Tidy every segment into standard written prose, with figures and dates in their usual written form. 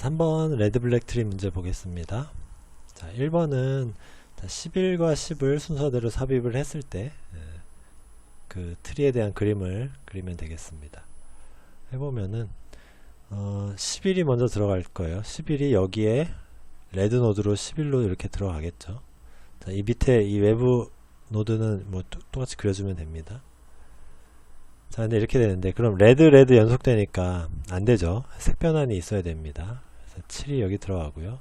3번 레드 블랙 트리 문제 보겠습니다. 자, 1번은 11과 10을 순서대로 삽입을 했을 때 그 트리에 대한 그림을 그리면 되겠습니다. 해보면은 11이 먼저 들어갈 거예요. 11이 여기에 레드 노드로 11로 이렇게 들어가겠죠. 자, 이 밑에 이 외부 노드는 뭐 똑같이 그려주면 됩니다. 자, 근데 이렇게 되는데 그럼 레드 연속되니까 안되죠. 색 변환이 있어야 됩니다. 그래서 7이 여기 들어가고요.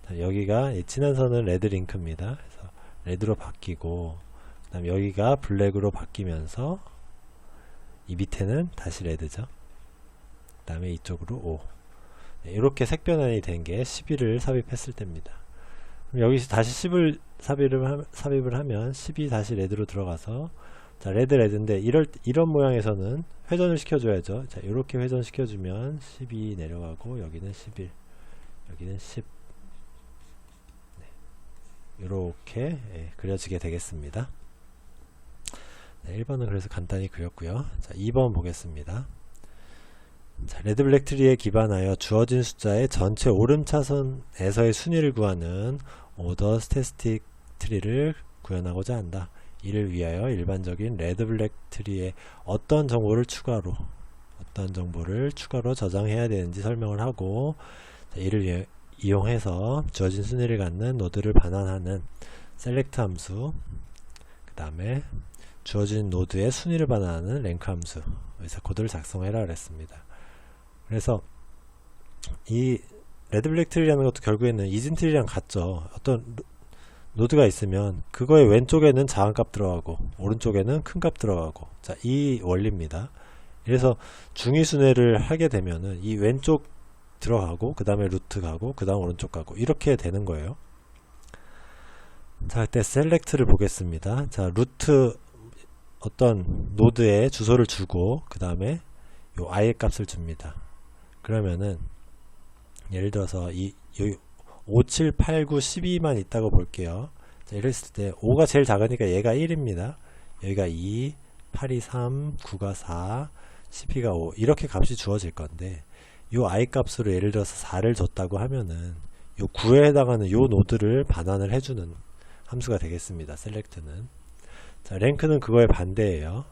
자, 여기가 이 진한 선은 레드 링크입니다. 그래서 레드로 바뀌고 그 다음 여기가 블랙으로 바뀌면서 이 밑에는 다시 레드죠. 그 다음에 이쪽으로 5. 네, 이렇게 색 변환이 된 게 11을 삽입했을 때입니다. 그럼 여기서 다시 10을 삽입을 하면 10이 다시 레드로 들어가서 자, 레드인데 이런 모양에서는 회전을 시켜줘야죠. 자, 이렇게 회전시켜주면 12 내려가고 여기는 11, 여기는 10. 네, 이렇게 그려지게 되겠습니다. 네, 1번은 그래서 간단히 그렸고요. 자, 2번 보겠습니다. 자, 레드 블랙 트리에 기반하여 주어진 숫자의 전체 오름차선에서의 순위를 구하는 오더 스태티스틱 트리를 구현하고자 한다. 이를 위하여 일반적인 레드 블랙 트리에 어떤 정보를 추가로 저장해야 되는지 설명을 하고, 자, 이를 이용해서 주어진 순위를 갖는 노드를 반환하는 셀렉트 함수, 그 다음에 주어진 노드의 순위를 반환하는 랭크 함수, 여기서 코드를 작성해라 그랬습니다. 그래서 이 레드 블랙 트리라는 것도 결국에는 이진 트리랑 같죠. 어떤 노드가 있으면 그거의 왼쪽에는 작은 값 들어가고 오른쪽에는 큰 값 들어가고, 자, 이 원리입니다. 그래서 중위순회를 하게 되면은 이 왼쪽 들어가고 그 다음에 루트 가고 그 다음 오른쪽 가고 이렇게 되는 거예요. 자, 그때 셀렉트를 보겠습니다. 자, 루트 어떤 노드에 주소를 주고 그 다음에 요 i의 값을 줍니다. 그러면은 예를 들어서 이 5, 7, 8, 9, 12만 있다고 볼게요. 자, 이랬을 때 5가 제일 작으니까 얘가 1입니다. 여기가 2, 8이 3, 9가 4, 12가 5 이렇게 값이 주어질 건데, 요 i 값으로 예를 들어서 4를 줬다고 하면은 요 9에 해당하는 요 노드를 반환을 해주는 함수가 되겠습니다. 셀렉트는. 자, 랭크는 그거의 반대예요.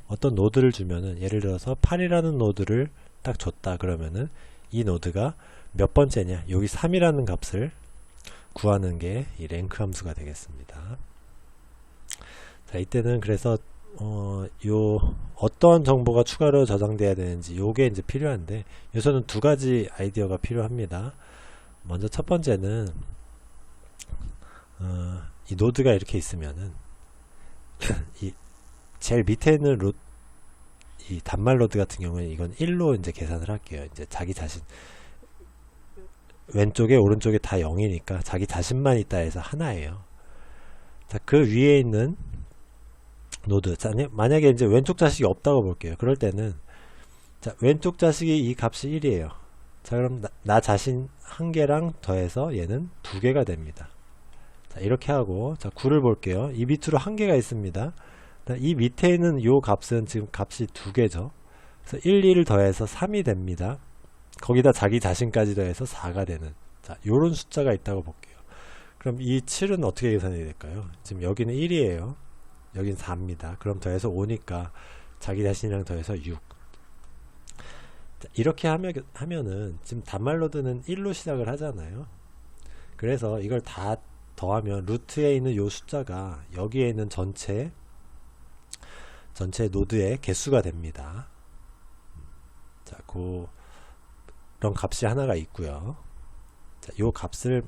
어떤 노드를 주면은 예를 들어서 8이라는 노드를 딱 줬다 그러면은 이 노드가 몇 번째냐, 여기 3이라는 값을 구하는 게 이 랭크 함수가 되겠습니다. 자, 이때는 그래서 요 어떤 정보가 추가로 저장돼야 되는지 요게 이제 필요한데, 여기서는 두 가지 아이디어가 필요합니다. 먼저 첫 번째는 이 노드가 이렇게 있으면은 이 제일 밑에 있는 이 단말 노드 같은 경우는 이건 1로 이제 계산을 할게요. 이제 자기 자신 왼쪽에 오른쪽에 다 0이니까 자기 자신만 있다 해서 하나예요. 자, 그 위에 있는 노드, 자, 만약에 이제 왼쪽 자식이 없다고 볼게요. 그럴 때는 자, 왼쪽 자식이 이 값이 1이에요. 자, 그럼 나 자신 한 개랑 더해서 얘는 두 개가 됩니다. 자, 이렇게 하고, 자, 9를 볼게요. 이 밑으로 한 개가 있습니다. 이 밑에 있는 요 값은 지금 값이 두 개죠. 그래서 1, 2를 더해서 3이 됩니다. 거기다 자기 자신까지 더해서 4가 되는, 자, 요런 숫자가 있다고 볼게요. 그럼 이 7은 어떻게 계산이 될까요? 지금 여기는 1이에요. 여긴 4입니다. 그럼 더해서 5니까 자기 자신이랑 더해서 6. 자, 이렇게 하면은 지금 단말로드는 1로 시작을 하잖아요. 그래서 이걸 다 더하면 루트에 있는 요 숫자가 여기에 있는 전체 노드의 개수가 됩니다. 자, 그런 값이 하나가 있고요. 자, 요 값을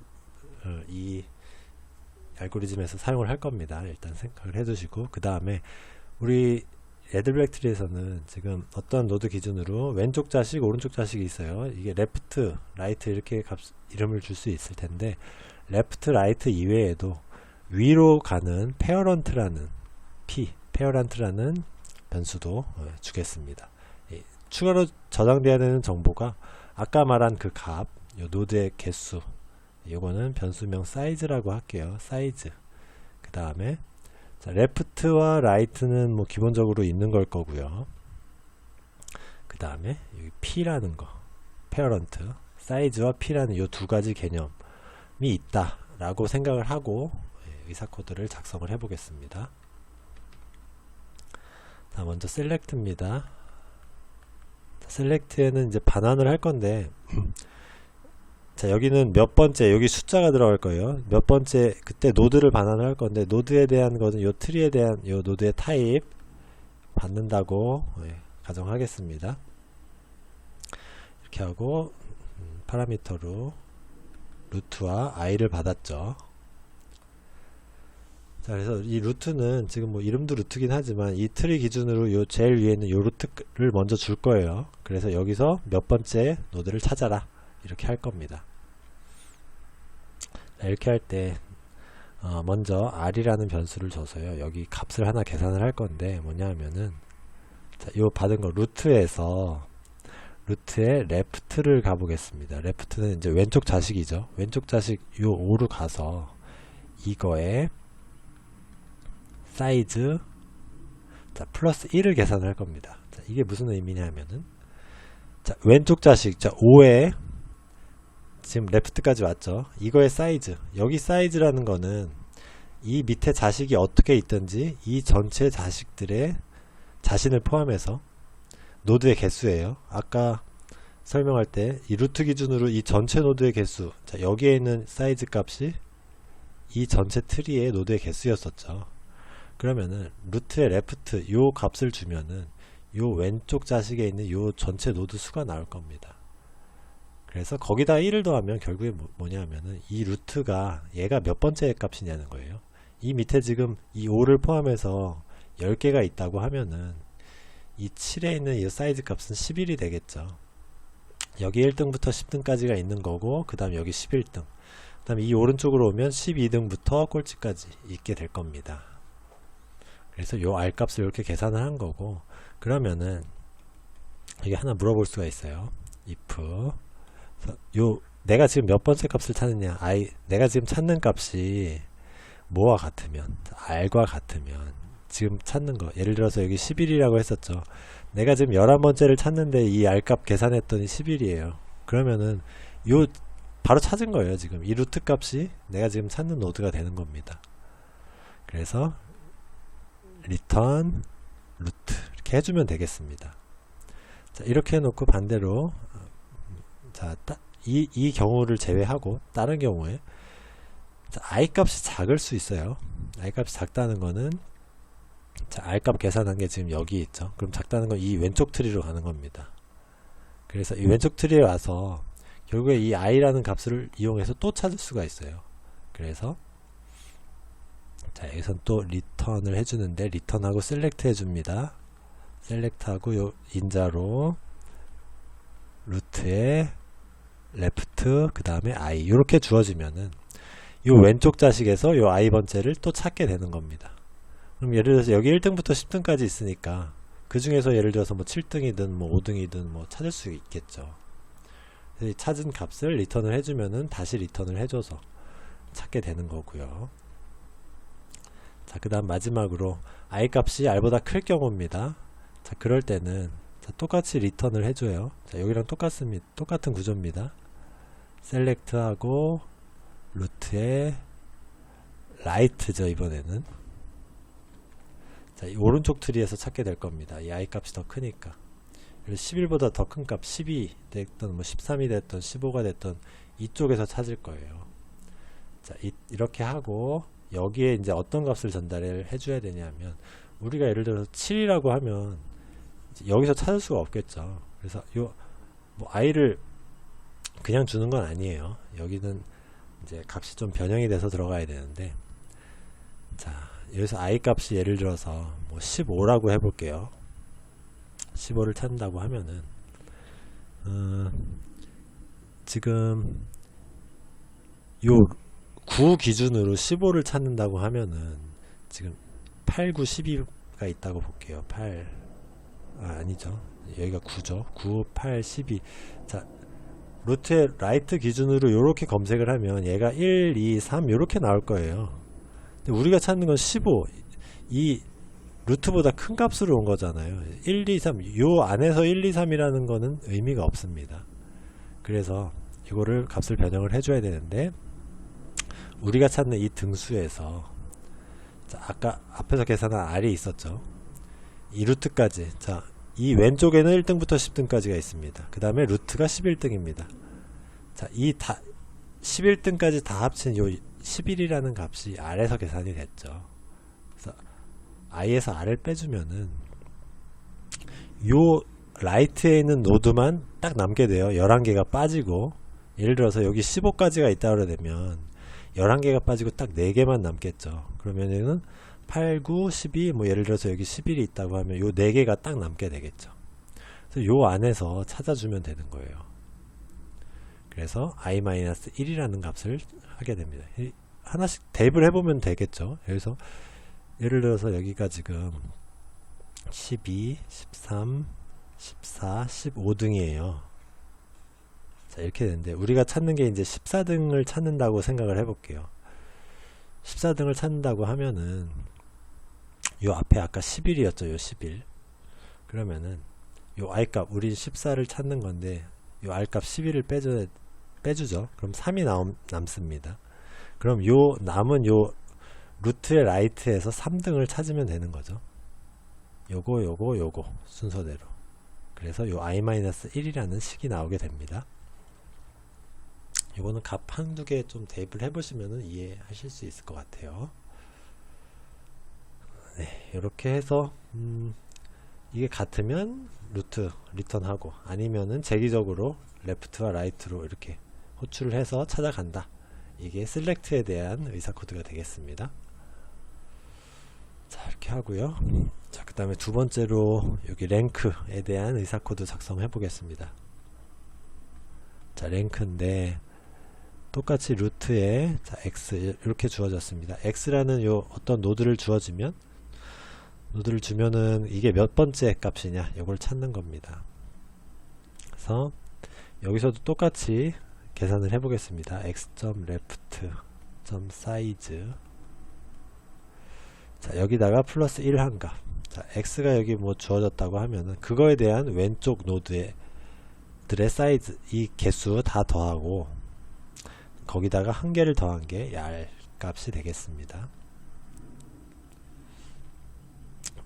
이 알고리즘에서 사용을 할 겁니다. 일단 생각을 해두시고, 그 다음에 우리 레드 블랙 트리에서는 지금 어떤 노드 기준으로 왼쪽 자식, 오른쪽 자식이 있어요. 이게 레프트, 라이트 이렇게 이름을 줄 수 있을 텐데, 레프트, 라이트 이외에도 위로 가는 페어런트라는 페어런트라는 변수도 주겠습니다. 추가로 저장돼야 되는 정보가 아까 말한 그 값, 요 노드의 개수, 요거는 변수명 사이즈라고 할게요. 사이즈. 그 다음에 레프트와 라이트는 뭐 기본적으로 있는 걸 거고요. 그 다음에 여기 P라는 거, 페어런트 사이즈와 P라는 이 두 가지 개념이 있다 라고 생각을 하고 의사 코드를 작성을 해 보겠습니다. 자, 먼저 셀렉트입니다. 셀렉트에는 이제 반환을 할 건데 자, 여기는 몇 번째, 여기 숫자가 들어갈 거예요. 몇 번째, 그때 노드를 반환을 할 건데, 노드에 대한 것은 요 트리에 대한 요 노드의 타입 받는다고 가정하겠습니다. 이렇게 하고 파라미터로 루트와 i를 받았죠. 자, 그래서 이 루트는 지금 뭐 이름도 루트긴 하지만 이 트리 기준으로 요 제일 위에 있는 요 루트를 먼저 줄 거예요. 그래서 여기서 몇 번째 노드를 찾아라 이렇게 할 겁니다. 자, 이렇게 할 때 먼저 r이라는 변수를 줘서요. 여기 값을 하나 계산을 할 건데 뭐냐 하면은 자, 요 받은 거 루트에서 루트에 left를 가보겠습니다. left는 이제 왼쪽 자식이죠. 왼쪽 자식 요 5로 가서 이거에 사이즈 자, 플러스 1을 계산을 할 겁니다. 자, 이게 무슨 의미냐 하면은 자, 왼쪽 자식 자, 5에 지금 레프트까지 왔죠. 이거의 사이즈 여기 사이즈라는 거는 이 밑에 자식이 어떻게 있든지 이 전체 자식들의 자신을 포함해서 노드의 개수예요. 아까 설명할 때 이 루트 기준으로 이 전체 노드의 개수 자, 여기에 있는 사이즈 값이 이 전체 트리의 노드의 개수였었죠. 그러면은 루트의 레프트 요 값을 주면은 요 왼쪽 자식에 있는 요 전체 노드 수가 나올 겁니다. 그래서 거기다 1을 더하면 결국에 뭐냐면은 이 루트가 얘가 몇 번째 값이냐는 거예요. 이 밑에 지금 이 5를 포함해서 10개가 있다고 하면은 이 7에 있는 이 사이즈 값은 11이 되겠죠. 여기 1등부터 10등까지가 있는 거고 그 다음 여기 11등 그 다음에 이 오른쪽으로 오면 12등부터 꼴찌까지 있게 될 겁니다. 그래서 요 R 값을 이렇게 계산을 한 거고 그러면은 여기 하나 물어볼 수가 있어요. if 요 내가 지금 몇 번째 값을 찾느냐 내가 지금 찾는 값이 뭐와 같으면 R과 같으면 지금 찾는 거 예를 들어서 여기 11이라고 했었죠. 내가 지금 11번째를 찾는데 이 R 값 계산했더니 11이에요. 그러면은 요 바로 찾은 거예요. 지금 이 루트 값이 내가 지금 찾는 노드가 되는 겁니다. 그래서 return 루트 이렇게 해주면 되겠습니다. 자, 이렇게 해놓고 반대로 자, 이 경우를 제외하고 다른 경우에 자, i 값이 작을 수 있어요. i 값이 작다는 거는 자, r 값 계산한 게 지금 여기 있죠. 그럼 작다는 건 이 왼쪽 트리로 가는 겁니다. 그래서 이 왼쪽 트리에 와서 결국에 이 i라는 값을 이용해서 또 찾을 수가 있어요. 그래서 자, 여기선 또 리턴을 해주는데 리턴하고 셀렉트 해줍니다. 셀렉트하고 요 인자로 루트에 레프트 그 다음에 i 이렇게 주어지면은 요 왼쪽 자식에서 요 i 번째를 또 찾게 되는 겁니다. 그럼 예를 들어서 여기 1등부터 10등까지 있으니까 그 중에서 예를 들어서 뭐 7등이든 뭐 5등이든 뭐 찾을 수 있겠죠. 그래서 이 찾은 값을 리턴을 해주면은 다시 리턴을 해줘서 찾게 되는 거고요. 자, 그 다음 마지막으로 i 값이 r보다 클 경우입니다. 자, 그럴 때는 자, 똑같이 리턴을 해줘요. 자, 여기랑 똑같은 구조입니다. 셀렉트하고 루트에 라이트죠. 이번에는 자, 이 오른쪽 트리에서 찾게 될 겁니다. 이 i 값이 더 크니까 11보다 더 큰 값 12 됐던 뭐 13이 됐던 15가 됐던 이쪽에서 찾을 거예요. 자, 이렇게 하고 여기에 이제 어떤 값을 전달을 해줘야 되냐면 우리가 예를 들어서 7이라고 하면 여기서 찾을 수가 없겠죠. 그래서 요 뭐 i를 그냥 주는 건 아니에요. 여기는 이제 값이 좀 변형이 돼서 들어가야 되는데 자, 여기서 i 값이 예를 들어서 뭐 15라고 해볼게요. 15를 찾는다고 하면은 지금 요 9 기준으로 15를 찾는다고 하면은 지금 8, 9, 12가 있다고 볼게요. 8 아니죠. 여기가 9죠. 9, 8, 12 자, 루트의 라이트 기준으로 요렇게 검색을 하면 얘가 1, 2, 3 요렇게 나올 거예요. 근데 우리가 찾는 건 15 이 루트보다 큰 값으로 온 거잖아요. 1, 2, 3 요 안에서 1, 2, 3이라는 거는 의미가 없습니다. 그래서 이거를 값을 변형을 해줘야 되는데, 우리가 찾는 이 등수에서, 자, 아까 앞에서 계산한 R이 있었죠. 이 루트까지, 자, 이 왼쪽에는 1등부터 10등까지가 있습니다. 그 다음에 루트가 11등입니다. 자, 이 11등까지 다 합친 요 11이라는 값이 R에서 계산이 됐죠. 그래서 I에서 R을 빼주면은 요 라이트에 있는 노드만 딱 남게 돼요. 11개가 빠지고, 예를 들어서 여기 15까지가 있다 그러면 11개가 빠지고 딱 4개만 남겠죠. 그러면은 8, 9, 12, 뭐 예를 들어서 여기 11이 있다고 하면 요 4개가 딱 남게 되겠죠. 그래서 요 안에서 찾아주면 되는 거예요. 그래서 i-1이라는 값을 하게 됩니다. 하나씩 대입을 해보면 되겠죠. 그래서 예를 들어서 여기가 지금 12, 13, 14, 15등이에요. 자, 이렇게 되는데 우리가 찾는 게 이제 14등을 찾는다고 생각을 해볼게요. 14등을 찾는다고 하면은 요 앞에 아까 11이었죠. 요 11. 그러면은 요 R값, 우린 14를 찾는 건데 요 R값 11을 빼주죠. 그럼 3이 남습니다. 그럼 요 남은 요 루트의 라이트에서 3등을 찾으면 되는 거죠. 요거 순서대로. 그래서 요 i-1이라는 식이 나오게 됩니다. 요거는 값 한두 개 좀 대입을 해보시면 이해하실 수 있을 것 같아요. 네, 이렇게 해서 이게 같으면 루트 리턴하고, 아니면은 재기적으로 레프트와 라이트로 이렇게 호출을 해서 찾아간다. 이게 셀렉트에 대한 의사 코드가 되겠습니다. 자, 이렇게 하고요. 자, 그 다음에 두 번째로 여기 랭크에 대한 의사 코드 작성해 보겠습니다. 자, 랭크인데 똑같이 루트에, 자, x 이렇게 주어졌습니다. x라는 요 어떤 노드를 주면은 이게 몇 번째 값이냐, 이걸 찾는 겁니다. 그래서 여기서도 똑같이 계산을 해 보겠습니다. x.left.size, 자, 여기다가 플러스 1 한 값. 자, x가 여기 뭐 주어졌다고 하면은 그거에 대한 왼쪽 노드들의 사이즈, 이 개수 다 더하고 거기다가 한 개를 더한 게 열 값이 되겠습니다.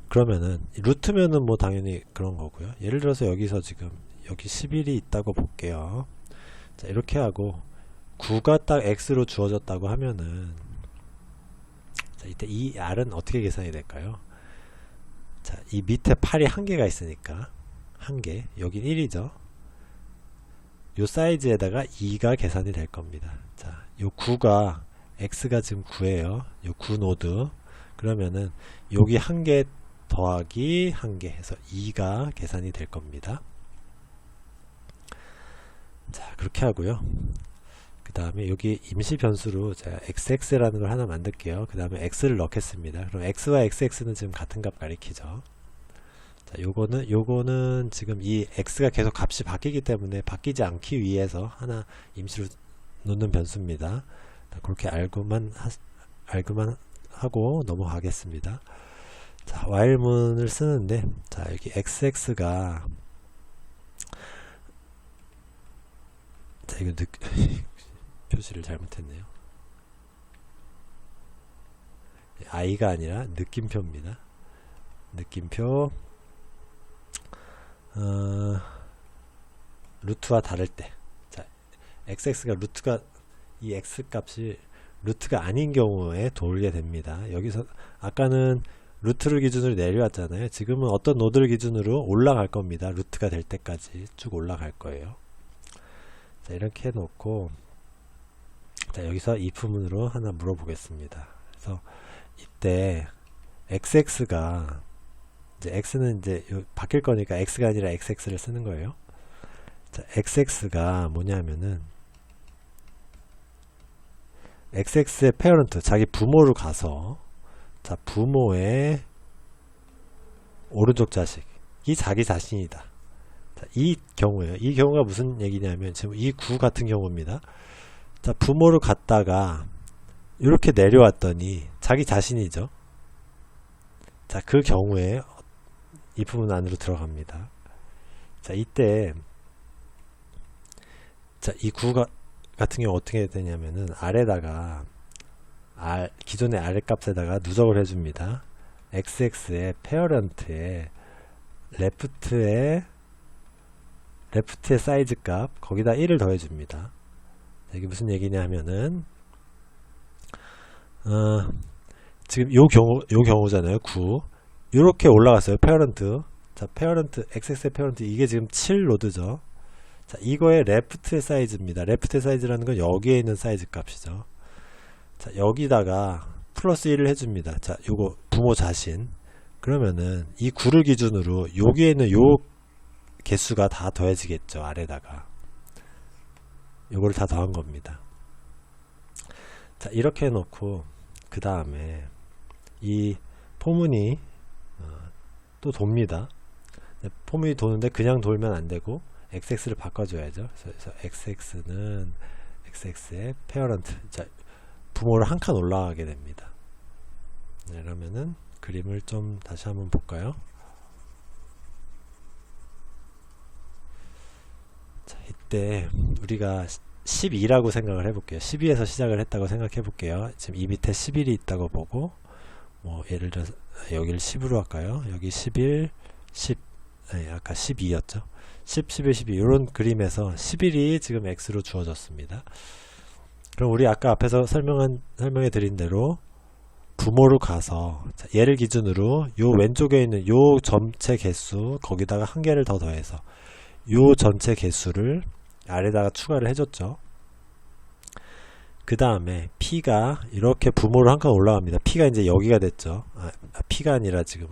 그러면은 루트면은 뭐 당연히 그런 거고요. 예를 들어서 여기서 지금 여기 11이 있다고 볼게요. 자, 이렇게 하고 9가 딱 x로 주어졌다고 하면은, 자, 이때 이 r은 어떻게 계산이 될까요? 자, 이 밑에 8이 한 개가 있으니까 한 개, 여긴 1이죠. 요 사이즈에다가 2가 계산이 될 겁니다. 자, 요 9가, x가 지금 9예요. 요 9 노드. 그러면은 여기 한 개 더하기 한 개 해서 2가 계산이 될 겁니다. 자, 그렇게 하고요. 그 다음에 여기 임시 변수로 제가 xx라는 걸 하나 만들게요. 그 다음에 x를 넣겠습니다. 그럼 x와 xx는 지금 같은 값 가리키죠. 자, 요거는 지금 이 x가 계속 값이 바뀌기 때문에 바뀌지 않기 위해서 하나 임시로 놓는 변수입니다. 그렇게 알고만 하고 넘어가겠습니다. 자, while문을 쓰는데, 자, 여기 xx가, 자, 이거 표시를 잘못했네요. i가 아니라 느낌표입니다. 느낌표, 루트와 다를 때, 자, xx가 이 x 값이 루트가 아닌 경우에 돌게 됩니다. 여기서 아까는 루트를 기준으로 내려왔잖아요. 지금은 어떤 노드를 기준으로 올라갈 겁니다. 루트가 될 때까지 쭉 올라갈 거예요. 자, 이렇게 해놓고, 자, 여기서 if문으로 하나 물어보겠습니다. 그래서 이때 xx가, 이제 x는 이제 바뀔 거니까 x가 아니라 xx를 쓰는 거예요. 자, xx가 뭐냐면은 xx의 페어런트, 자기 부모로 가서, 자, 부모의 오른쪽 자식이 자기 자신이다. 자, 이 경우에요. 이 경우가 무슨 얘기냐면 지금 이 9 같은 경우입니다. 자, 부모를 갔다가 이렇게 내려왔더니 자기 자신이죠. 자, 그 경우에 이 부분 안으로 들어갑니다. 자, 이때, 자, 이 구가 같은 경우 어떻게 되냐면은 아래다가 기존의 R 값에다가 누적을 해줍니다. xx의 페어런트에 레프트의 사이즈 값 거기다 1을 더해줍니다. 이게 무슨 얘기냐 하면은 지금 요 경우잖아요. 9 요렇게 올라갔어요. 페어런트. 자, 페어런트 xx의 페어런트 이게 지금 7 로드죠. 자, 이거의 레프트의 사이즈입니다. 레프트의 사이즈라는 건 여기에 있는 사이즈 값이죠. 자, 여기다가 플러스 1을 해줍니다. 자, 요거 부모 자신. 그러면은 이 9를 기준으로 여기에 있는 요 개수가 다 더해지겠죠. 아래다가. 요걸 다 더한 겁니다. 자, 이렇게 해놓고 그 다음에 이 포문이 또 돕니다. 포문이 도는데 그냥 돌면 안되고 xx를 바꿔줘야죠. 그래서 xx는 xx의 페어런트, 자, 부모를 한 칸 올라가게 됩니다. 네, 그러면은 그림을 좀 다시 한번 볼까요? 자, 이때 우리가 12라고 생각을 해볼게요. 12에서 시작을 했다고 생각해 볼게요. 지금 이 밑에 11이 있다고 보고, 뭐 예를 들어서 여기를 10으로 할까요? 여기 11, 10, 아니, 아까 12였죠. 10, 11, 12 이런 그림에서 11이 지금 x로 주어졌습니다. 그럼 우리 아까 앞에서 설명해 드린 대로 부모로 가서, 자, 얘를 기준으로 요 왼쪽에 있는 요 전체 개수 거기다가 한 개를 더 더해서 요 전체 개수를 아래다가 추가를 해줬죠. 그 다음에 p가 이렇게 부모로 한 칸 올라갑니다. p가 이제 여기가 됐죠. p가 아니라 지금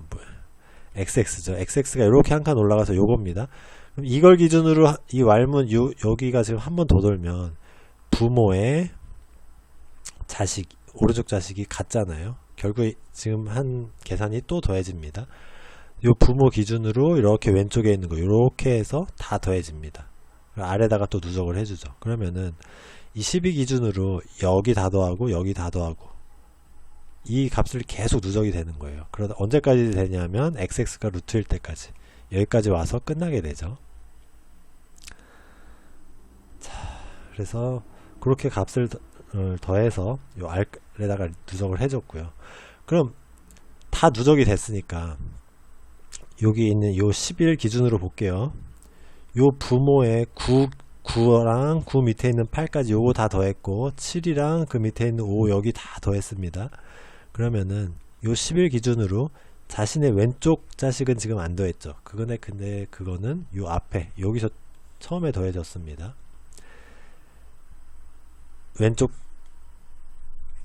xx죠. xx가 이렇게 한 칸 올라가서 요겁니다. 그럼 이걸 기준으로 이 왈문 여기가 지금 한 번 더 돌면 부모의 자식, 오른쪽 자식이 같잖아요. 결국에 지금 한 계산이 또 더해집니다. 요 부모 기준으로 이렇게 왼쪽에 있는 거 이렇게 해서 다 더해집니다. 아래다가 또 누적을 해주죠. 그러면은 이 12 기준으로 여기 다 더하고 여기 다 더하고 이 값을 계속 누적이 되는 거예요. 그러다 언제까지 되냐면 xx가 루트일 때까지, 여기까지 와서 끝나게 되죠. 자, 그래서 그렇게 값을 더해서 요 R에다가 누적을 해줬고요. 그럼 다 누적이 됐으니까 여기 있는 요 11 기준으로 볼게요. 요 부모의 9랑 9 밑에 있는 8까지 요거 다 더했고 7이랑 그 밑에 있는 5 여기 다 더했습니다. 그러면은 요 11 기준으로 자신의 왼쪽 자식은 지금 안 더했죠. 근데 그거는 요 앞에 여기서 처음에 더해졌습니다. 왼쪽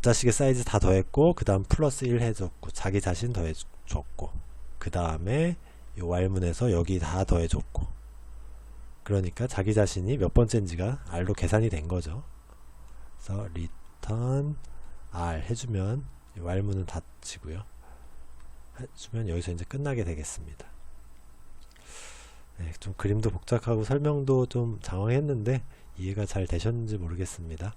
자식의 사이즈 다 더했고 그 다음 플러스 1 해줬고 자기 자신 더해줬고 그 다음에 요 왈문에서 여기 다 더해줬고, 그러니까 자기 자신이 몇 번째인지가 R로 계산이 된 거죠. 그래서 return R 해주면 왈문은 닫히고요. 해주면 여기서 이제 끝나게 되겠습니다. 네, 좀 그림도 복잡하고 설명도 좀 장황했는데 이해가 잘 되셨는지 모르겠습니다.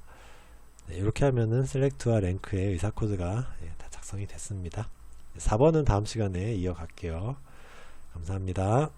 네, 이렇게 하면은 셀렉트와 랭크의 의사 코드가 다 작성이 됐습니다. 4번은 다음 시간에 이어갈게요. 감사합니다.